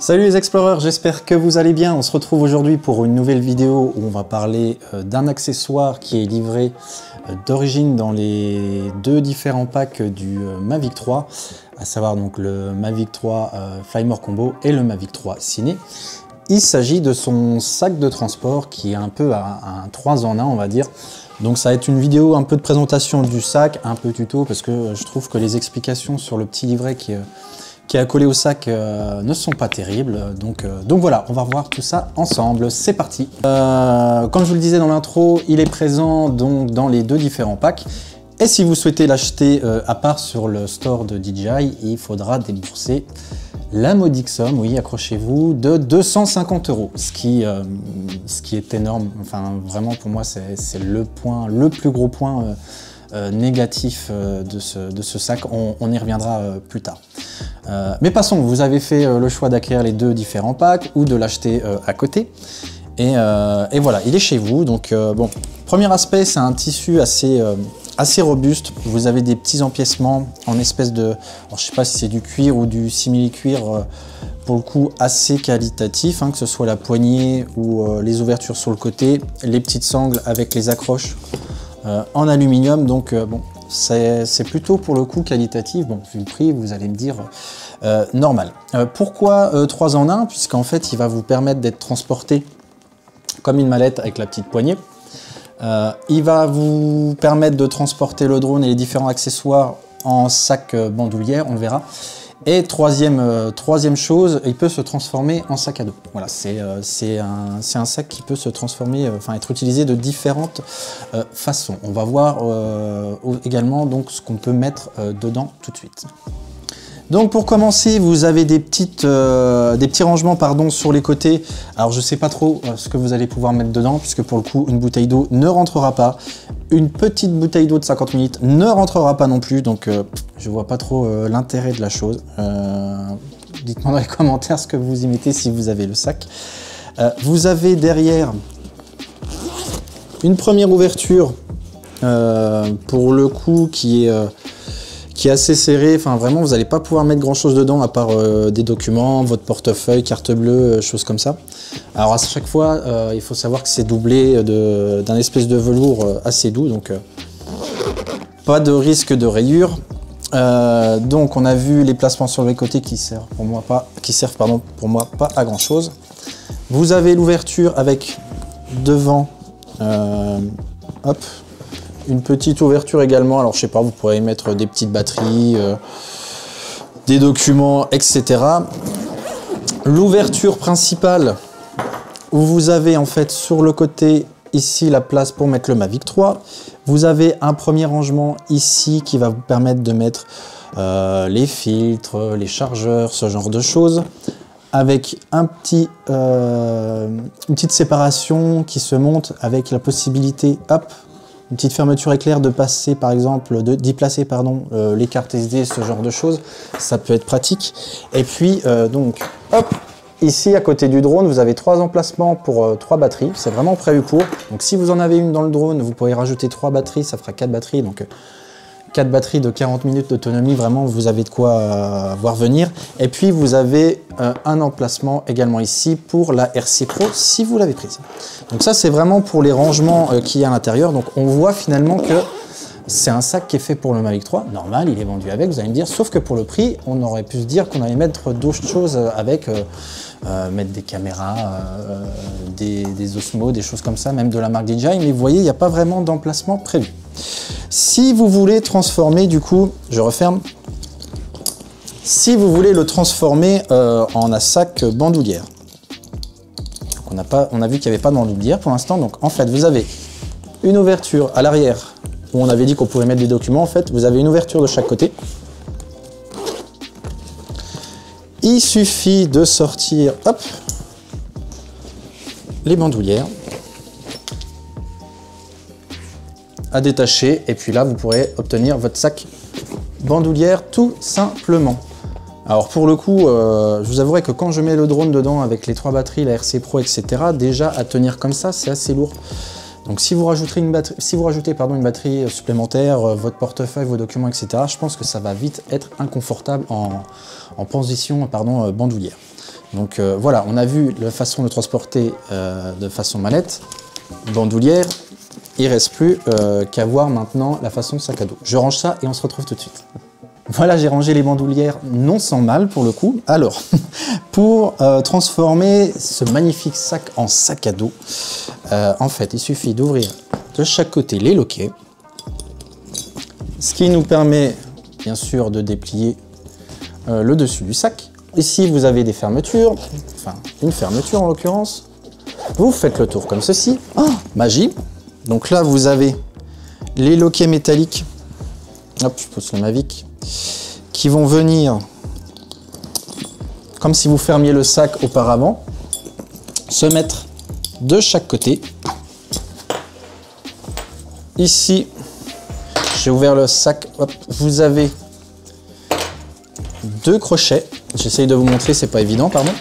Salut les explorers, j'espère que vous allez bien. On se retrouve aujourd'hui pour une nouvelle vidéo où on va parler d'un accessoire qui est livré d'origine dans les deux différents packs du Mavic 3, à savoir donc le Mavic 3 Flymore Combo et le Mavic 3 Ciné. Il s'agit de son sac de transport qui est un peu un 3 en 1 on va dire. Donc ça va être une vidéo un peu de présentation du sac, un peu tuto, parce que je trouve que les explications sur le petit livret qui est accolé au sac ne sont pas terribles. Donc voilà, on va voir tout ça ensemble. C'est parti. Comme je vous le disais dans l'intro, il est présent donc dans les deux différents packs. Et si vous souhaitez l'acheter à part sur le store de DJI, il faudra débourser la modique somme, oui, accrochez-vous, de 250 €, ce qui est énorme. Enfin, vraiment, pour moi, c'est le plus gros point négatif de ce sac. On y reviendra plus tard. Mais passons, vous avez fait le choix d'acquérir les deux différents packs ou de l'acheter à côté. Et voilà, il est chez vous. Donc, bon, premier aspect, c'est un tissu assez robuste. Vous avez des petits empiècements en espèce de, alors je sais pas si c'est du cuir ou du simili-cuir, pour le coup assez qualitatif, hein, que ce soit la poignée ou les ouvertures sur le côté, les petites sangles avec les accroches en aluminium. Donc bon, c'est plutôt pour le coup qualitatif. Bon, vu le prix, vous allez me dire normal. Pourquoi 3 en 1? Puisqu'en fait, il va vous permettre d'être transporté comme une mallette avec la petite poignée. Il va vous permettre de transporter le drone et les différents accessoires en sac bandoulière, on le verra. Et troisième chose, il peut se transformer en sac à dos. Voilà, c'est un sac qui peut se transformer, enfin être utilisé de différentes façons. On va voir également donc ce qu'on peut mettre dedans tout de suite. Donc pour commencer, vous avez des petits rangements sur les côtés. Alors je sais pas trop ce que vous allez pouvoir mettre dedans, puisque pour le coup une bouteille d'eau ne rentrera pas. Une petite bouteille d'eau de 50 ml ne rentrera pas non plus, donc je vois pas trop l'intérêt de la chose. Dites-moi dans les commentaires ce que vous y mettez si vous avez le sac. Vous avez derrière une première ouverture pour le coup qui est assez serré. Enfin vraiment vous n'allez pas pouvoir mettre grand chose dedans à part des documents, votre portefeuille, carte bleue, choses comme ça. Alors à chaque fois il faut savoir que c'est doublé d'un espèce de velours assez doux, donc pas de risque de rayures. Donc on a vu les placements sur les côtés qui servent pour moi pas à grand chose. Vous avez l'ouverture avec devant hop, une petite ouverture également. Alors je sais pas, vous pourrez y mettre des petites batteries, des documents, etc. L'ouverture principale où vous avez en fait sur le côté ici la place pour mettre le Mavic 3. Vous avez un premier rangement ici qui va vous permettre de mettre les filtres, les chargeurs, ce genre de choses, avec une petite séparation qui se monte avec la possibilité, hop, une petite fermeture éclair de passer par exemple, d'y placer les cartes SD, ce genre de choses, ça peut être pratique. Et puis donc hop, ici à côté du drone, vous avez 3 emplacements pour 3 batteries, c'est vraiment prévu pour. Donc si vous en avez une dans le drone, vous pourrez rajouter 3 batteries, ça fera 4 batteries, donc 4 batteries de 40 minutes d'autonomie, vraiment vous avez de quoi voir venir. Et puis vous avez un emplacement également ici pour la RC Pro si vous l'avez prise. Donc ça c'est vraiment pour les rangements qu'il y a à l'intérieur. Donc on voit finalement que c'est un sac qui est fait pour le Mavic 3, normal, il est vendu avec, vous allez me dire, sauf que pour le prix, on aurait pu se dire qu'on allait mettre d'autres choses avec, mettre des caméras, des Osmo, des choses comme ça, même de la marque DJI, mais vous voyez, il n'y a pas vraiment d'emplacement prévu. Si vous voulez transformer, du coup, je referme, si vous voulez le transformer en un sac bandoulière, on a vu qu'il n'y avait pas de bandoulière pour l'instant, donc en fait, vous avez une ouverture à l'arrière, où on avait dit qu'on pouvait mettre des documents, en fait, vous avez une ouverture de chaque côté. Il suffit de sortir, hop, les bandoulières à détacher, et puis là, vous pourrez obtenir votre sac bandoulière tout simplement. Alors pour le coup, je vous avouerai que quand je mets le drone dedans avec les 3 batteries, la RC Pro, etc., déjà à tenir comme ça, c'est assez lourd. Donc si vous rajoutez une batterie supplémentaire, votre portefeuille, vos documents, etc., je pense que ça va vite être inconfortable en position bandoulière. Donc voilà, on a vu la façon de transporter de façon mallette, bandoulière. Il ne reste plus qu'à voir maintenant la façon sac à dos. Je range ça et on se retrouve tout de suite. Voilà, j'ai rangé les bandoulières non sans mal pour le coup. Alors, pour transformer ce magnifique sac en sac à dos, en fait, il suffit d'ouvrir de chaque côté les loquets. Ce qui nous permet, bien sûr, de déplier le dessus du sac. Ici, vous avez des fermetures, enfin, une fermeture en l'occurrence. Vous faites le tour comme ceci. Oh, magie! Donc là, vous avez les loquets métalliques. Hop, je pose le Mavic. Qui vont venir, comme si vous fermiez le sac auparavant, se mettre de chaque côté. Ici, j'ai ouvert le sac. Hop, vous avez 2 crochets. J'essaye de vous montrer, c'est pas évident, pardon.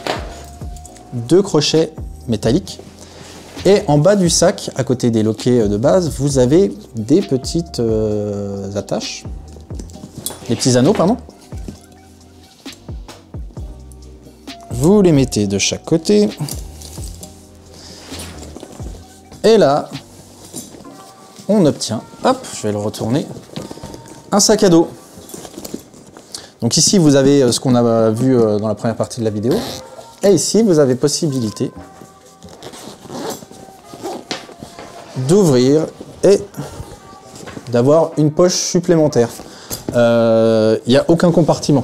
2 crochets métalliques. Et en bas du sac, à côté des loquets de base, vous avez des petites attaches. Des petits anneaux, pardon. Vous les mettez de chaque côté. Et là, on obtient, hop, je vais le retourner, un sac à dos. Donc ici, vous avez ce qu'on a vu dans la première partie de la vidéo. Et ici, vous avez possibilité d'ouvrir et d'avoir une poche supplémentaire. Il n'y a aucun compartiment.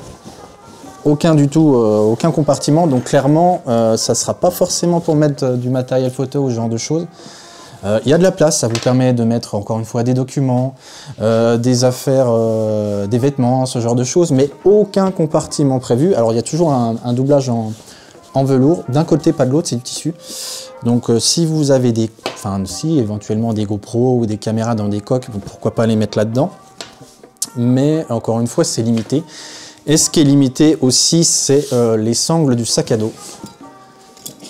Aucun du tout, aucun compartiment. Donc clairement, ça ne sera pas forcément pour mettre du matériel photo ou ce genre de choses. Il y a de la place, ça vous permet de mettre encore une fois des documents, des affaires, des vêtements, ce genre de choses, mais aucun compartiment prévu. Alors il y a toujours un doublage en velours. D'un côté, pas de l'autre, c'est du tissu. Donc si vous avez si éventuellement des GoPro ou des caméras dans des coques, pourquoi pas les mettre là-dedans. Mais encore une fois, c'est limité. Et ce qui est limité aussi, c'est les sangles du sac à dos.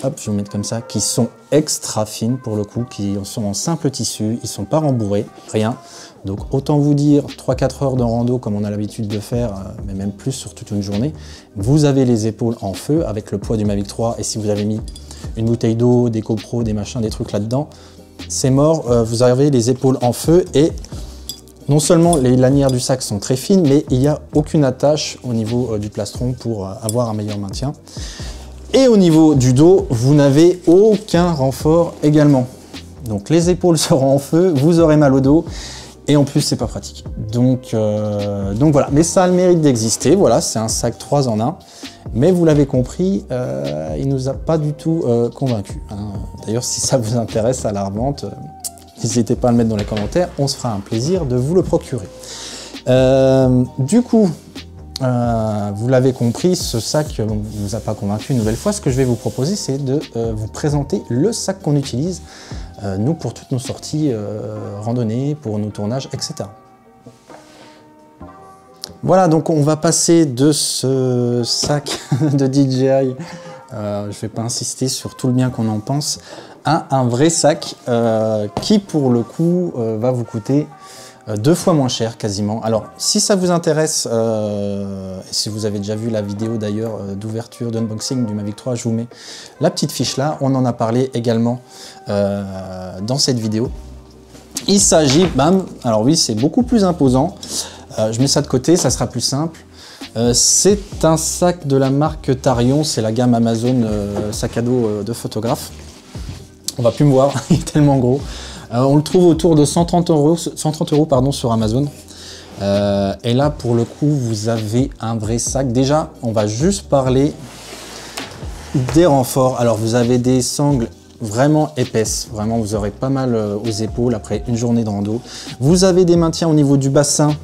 Hop, je vais vous mettre comme ça, qui sont extra fines pour le coup, qui sont en simple tissu, ils ne sont pas rembourrés, rien. Donc autant vous dire 3-4 heures de rando comme on a l'habitude de faire, mais même plus sur toute une journée. Vous avez les épaules en feu avec le poids du Mavic 3 et si vous avez mis une bouteille d'eau, des GoPro, des machins, des trucs là-dedans, c'est mort, vous avez les épaules en feu et non seulement les lanières du sac sont très fines, mais il n'y a aucune attache au niveau du plastron pour avoir un meilleur maintien. Et au niveau du dos, vous n'avez aucun renfort également. Donc les épaules seront en feu, vous aurez mal au dos, et en plus c'est pas pratique. Donc voilà, mais ça a le mérite d'exister, voilà, c'est un sac 3 en 1. Mais vous l'avez compris, il ne nous a pas du tout convaincus. Hein. D'ailleurs, si ça vous intéresse à la revente, n'hésitez pas à le mettre dans les commentaires, on se fera un plaisir de vous le procurer. Du coup, vous l'avez compris, ce sac ne nous a pas convaincu une nouvelle fois. Ce que je vais vous proposer, c'est de vous présenter le sac qu'on utilise, nous, pour toutes nos sorties randonnées, pour nos tournages, etc. Voilà, donc on va passer de ce sac de DJI, je ne vais pas insister sur tout le bien qu'on en pense, à un vrai sac qui, pour le coup, va vous coûter 2 fois moins cher quasiment. Alors si ça vous intéresse, et si vous avez déjà vu la vidéo d'ailleurs d'ouverture, d'unboxing du Mavic 3, je vous mets la petite fiche là, on en a parlé également dans cette vidéo. Il s'agit, bam, alors oui c'est beaucoup plus imposant, je mets ça de côté, ça sera plus simple. C'est un sac de la marque Tarion, c'est la gamme Amazon sac à dos de photographe. On va plus me voir, il est tellement gros. On le trouve autour de 130 euros pardon, sur Amazon. Et là, pour le coup, vous avez un vrai sac. Déjà, on va juste parler des renforts. Alors, vous avez des sangles vraiment épaisses. Vraiment, vous aurez pas mal aux épaules après une journée de rando. Vous avez des maintiens au niveau du bassin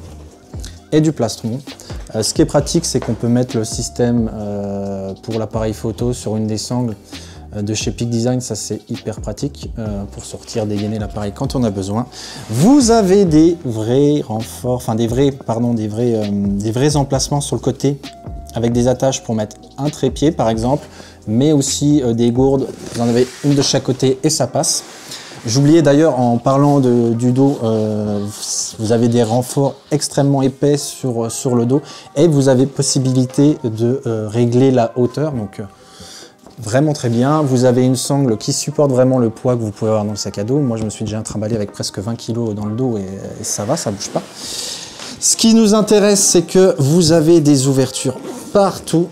et du plastron. Ce qui est pratique, c'est qu'on peut mettre le système pour l'appareil photo sur une des sangles de chez Peak Design, ça c'est hyper pratique pour sortir, dégainer l'appareil quand on a besoin. Vous avez des vrais renforts, enfin des vrais emplacements sur le côté avec des attaches pour mettre un trépied par exemple, mais aussi des gourdes. Vous en avez une de chaque côté et ça passe. J'oubliais d'ailleurs en parlant du dos, vous avez des renforts extrêmement épais sur le dos et vous avez possibilité de régler la hauteur. Donc vraiment très bien. Vous avez une sangle qui supporte vraiment le poids que vous pouvez avoir dans le sac à dos. Moi, je me suis déjà trimballé avec presque 20 kg dans le dos et ça va, ça bouge pas. Ce qui nous intéresse, c'est que vous avez des ouvertures partout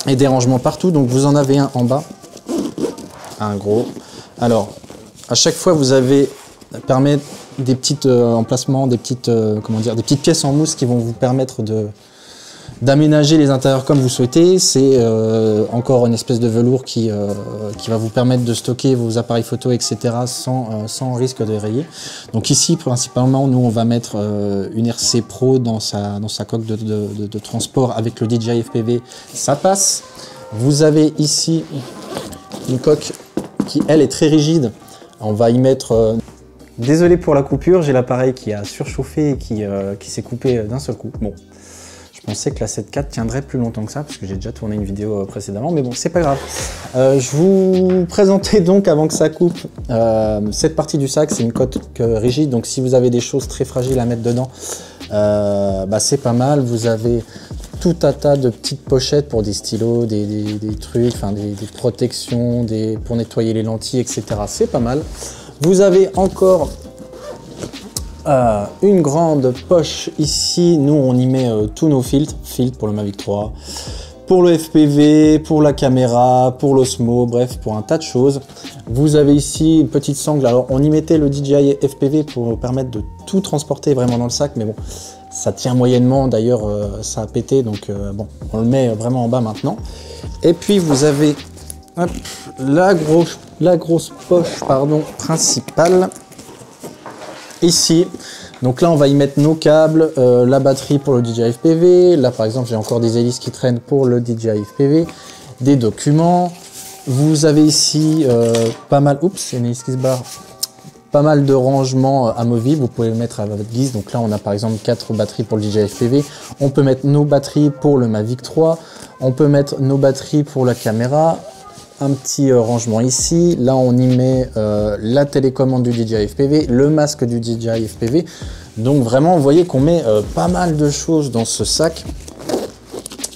et des rangements partout. Donc, vous en avez un en bas, un gros. Alors, à chaque fois, vous avez permet des petits emplacements, des petites comment dire, des petites pièces en mousse qui vont vous permettre d'aménager les intérieurs comme vous souhaitez. C'est encore une espèce de velours qui va vous permettre de stocker vos appareils photo, etc. sans risque de rayer. Donc ici, principalement, nous, on va mettre une RC Pro dans sa coque de transport avec le DJI FPV. Ça passe. Vous avez ici une coque qui, elle, est très rigide. On va y mettre... Désolé pour la coupure, j'ai l'appareil qui a surchauffé et qui s'est coupé d'un seul coup. Bon. Je pensais que la 7.4 tiendrait plus longtemps que ça, parce que j'ai déjà tourné une vidéo précédemment, mais bon, c'est pas grave. Je vous présentais donc, avant que ça coupe, cette partie du sac. C'est une coque rigide, donc si vous avez des choses très fragiles à mettre dedans, c'est pas mal. Vous avez tout un tas de petites pochettes pour des stylos, des trucs, enfin des protections, pour nettoyer les lentilles, etc. C'est pas mal. Vous avez encore... une grande poche ici. Nous, on y met tous nos filtres pour le Mavic 3, pour le FPV, pour la caméra, pour l'Osmo, bref, pour un tas de choses. Vous avez ici une petite sangle. Alors, on y mettait le DJI FPV pour permettre de tout transporter vraiment dans le sac, mais bon, ça tient moyennement. D'ailleurs, ça a pété, donc bon, on le met vraiment en bas maintenant. Et puis, vous avez hop, la grosse poche, pardon, principale. Ici, donc là on va y mettre nos câbles, la batterie pour le DJI FPV, là par exemple j'ai encore des hélices qui traînent pour le DJI FPV, des documents, vous avez ici pas mal, oups, une hélice qui se barre, pas mal de rangements amovibles, vous pouvez le mettre à votre guise. Donc là on a par exemple 4 batteries pour le DJI FPV, on peut mettre nos batteries pour le Mavic 3, on peut mettre nos batteries pour la caméra, un petit rangement ici. Là, on y met la télécommande du DJI FPV, le masque du DJI FPV. Donc vraiment, vous voyez qu'on met pas mal de choses dans ce sac.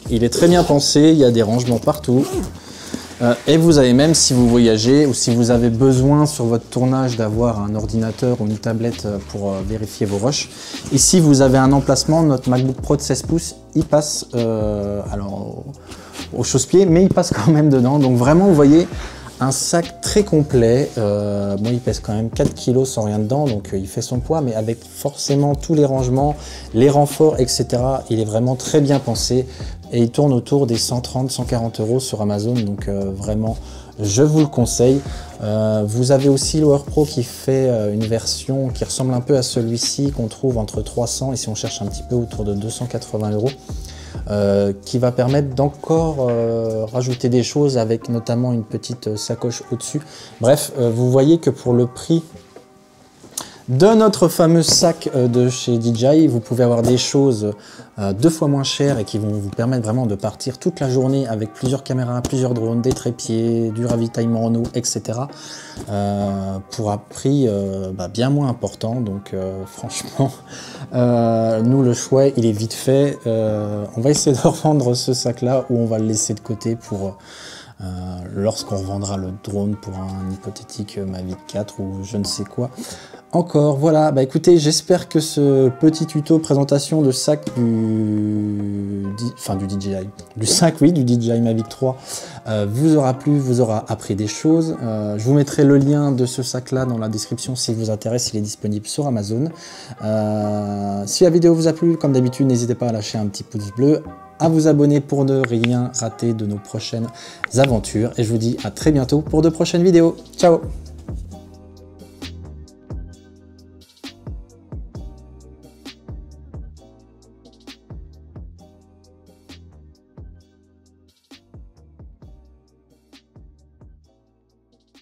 Il est très bien pensé, il y a des rangements partout. Et vous avez même, si vous voyagez ou si vous avez besoin sur votre tournage d'avoir un ordinateur ou une tablette pour vérifier vos rushs, ici vous avez un emplacement. Notre MacBook Pro de 16 pouces, il passe au chausse-pied, mais il passe quand même dedans. Donc vraiment, vous voyez, un sac très complet. Bon, il pèse quand même 4 kg sans rien dedans, donc il fait son poids, mais avec forcément tous les rangements, les renforts, etc. Il est vraiment très bien pensé et il tourne autour des 130-140 € sur Amazon. Donc vraiment, je vous le conseille. Vous avez aussi le Pro qui fait une version qui ressemble un peu à celui-ci, qu'on trouve entre 300 et si on cherche un petit peu autour de 280 €. Qui va permettre d'encore rajouter des choses avec notamment une petite sacoche au-dessus. Bref, vous voyez que pour le prix de notre fameux sac de chez DJI, vous pouvez avoir des choses 2 fois moins chères et qui vont vous permettre vraiment de partir toute la journée avec plusieurs caméras, plusieurs drones, des trépieds, du ravitaillement en eau, etc. Pour un prix bien moins important. Donc franchement, nous le choix il est vite fait. On va essayer de revendre ce sac là ou on va le laisser de côté pour lorsqu'on revendra le drone pour un hypothétique Mavic 4 ou je ne sais quoi encore. Voilà, écoutez, j'espère que ce petit tuto présentation de sac du sac, oui, du DJI Mavic 3 vous aura plu, vous aura appris des choses. Je vous mettrai le lien de ce sac là dans la description si vous intéresse. Il est disponible sur Amazon. Si la vidéo vous a plu, comme d'habitude, n'hésitez pas à lâcher un petit pouce bleu, à vous abonner pour ne rien rater de nos prochaines aventures. Et je vous dis à très bientôt pour de prochaines vidéos. Ciao!